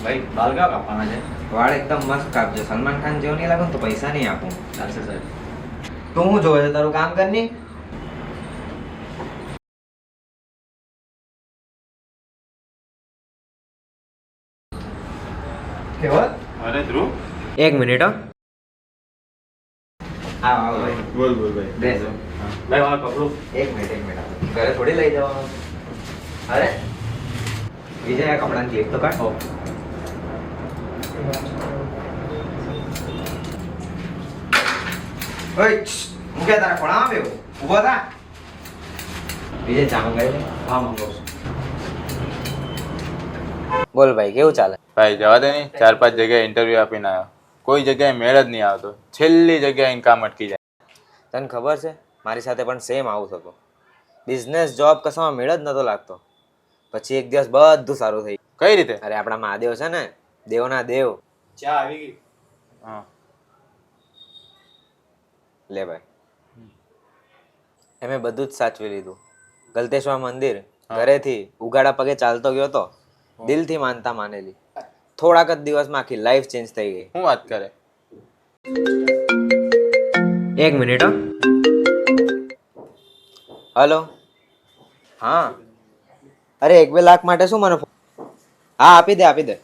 ભાઈ બાલ ક્યાં કાપવાના છે? વાળ એકદમ મસ્ત કાપજો. સલમાન ખાન જેવો નહીં લાગો ને તો પૈસા નહીં આપું. ચાલશે સાહેબ. તું શું જોવે છે? તારું કામ કરની. કેવલ અરે ધ્રુવ, એક મિનિટ હો. આવો ભાઈ. બોલ ભાઈ. બેસો. ભાઈ મારું કપડું. એક મિનિટ ઘરે થોડી લઈ જવાનું. અરે વિજય આ કપડાની ક્લિપ તો કાઢ. ઓય હું કે તારા ખોળામાં બેહું. ઊભો થા. વિજય ચા મંગાવી લે. હા મંગાવું છું. બોલ ભાઈ કેવું ચાલે? ભાઈ જવા દે નહીં, 4-5 જગ્યાએ ઇન્ટરવ્યુ આપીને આવ્યો, કોઈ જગ્યાએ મેળ જ નહીં આવતો. છેલ્લી જગ્યાએ કામ અટકી જાય. તને ખબર છે મારી સાથે પણ સેમ આવું થતું. બિઝનેસ જોબ કશામાં મેળ જ નતો લાગતો. પછી એક દિવસ બધું સારું થઈ ગયું. કઈ રીતે? અરે આપણા મહાદેવ છે ને, દેવના દેવ. ચા આવી ગઈ. હા. લે ભાઈ એમે બધું જ સાચવી લીધું. ગલતેશ્વર મંદિર ઘરેથી ઉગાડા પગે ચાલતો ગયો તો, દિલથી માનતા માનેલી. થોડાક જ દિવસમાં આખી લાઈફ ચેન્જ થઈ ગઈ. શું વાત કરે? એક મિનિટ હો. હલો. હા અરે 1-2 લાખ માટે શું મને હા આપી દે આપી દે.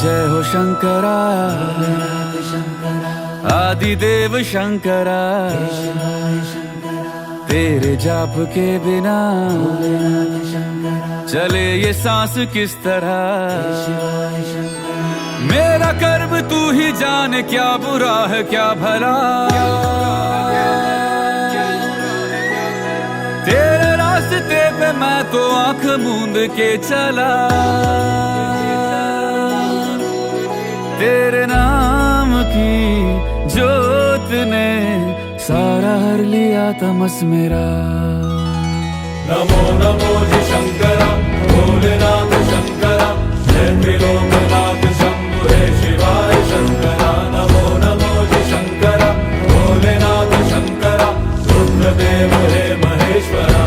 जय हो शंकरा आदिदेव शंकरा तेरे जाप के बिना चले ये सांस किस तरह मेरा कर्म तू ही जाने क्या बुरा है क्या भला तेरे रास्ते पे मैं तो आंख मूंद के चला तेरे नाम की जोत ने सारा हर लिया तमस मेरा नमो नमो जी शंकरा भोलेनाथ शंकरा जय त्रिलोकनाथ शंभु हे शिवाय शंकरा नमो नमो जी शंकरा भोलेनाथ शंकरा रुद्रदेव हे महेश्वरा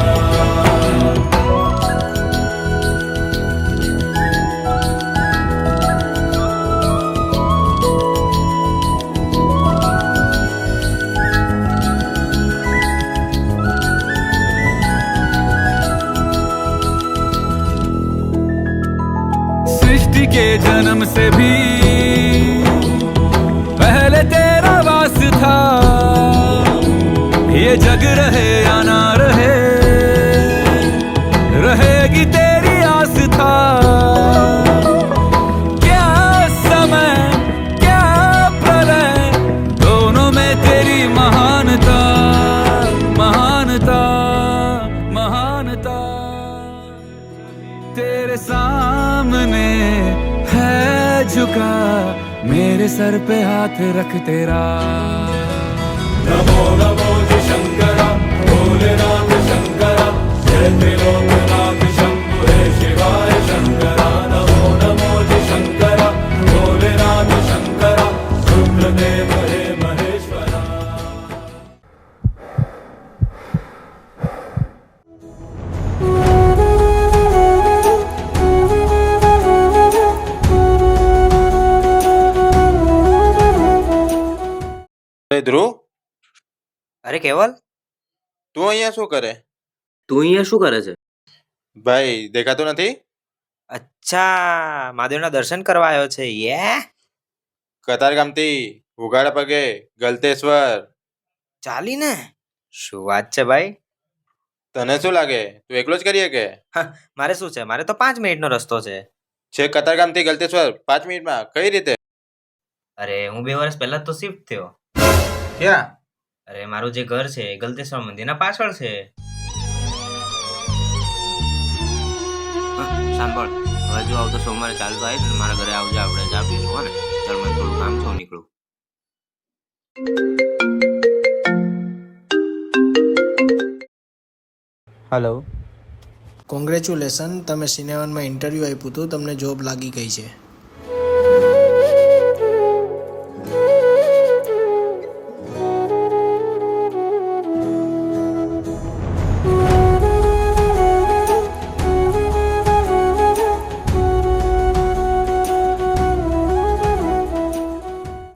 के जन्म से भी पहले तेरा वास था ये जग रहे या ना रहे रहेगी तेरी आस था क्या समय क्या प्रलय दोनों में तेरी महानता महानता महानता तेरे सामने झुका मेरे सर पे हाथ रख तेरा नमो नमो जी शंकरा भोलेनाथ शंकरा जय त्रिलोकनाथ शंभु हे शिवाय शंकरा नमो नमो जी शंकरा भोलेनाथ शंकरा रुद्रदेव हे महेश्वरा ધ્રુવ, અરે કેવલ તું અહીંયા શું કરે? તું અહીંયા શું કરે છે? ભાઈ દેખાતો નથી? અચ્છા મહાદેવના દર્શન કરવા આવ્યો છે. કતારગામથી ઉઘાડા પગે ગલતેશ્વર ચાલીને શું વાત છે ભાઈ? તને શું લાગે તું એકલો જ કરીએ કે? મારે શું છે, મારે તો 5 મિનિટનો રસ્તો છે. છે કતારગામથી ગલતેશ્વર 5 મિનિટમાં કઈ રીતે? અરે હું 2 વર્ષ પહેલા જ તો શિફ્ટ થયો. ક્યાં? અરે મારું જે ઘર છે એ ગલતેશ્વર મંદિરના પાછળ છે. સાંભળ, હવે જો આવતો સોમવારે ચાલતો આવીશ ને મારા ઘરે આવજે, આપણે ચા પીશું. હો ને? ચાલ, મને થોડું કામ છે, હું નીકળું. હલો. કોંગ્રેચ્યુલેશન, તમે સિનેમામાં ઇન્ટરવ્યૂ આપ્યું હતું, તમને જોબ લાગી ગઈ છે.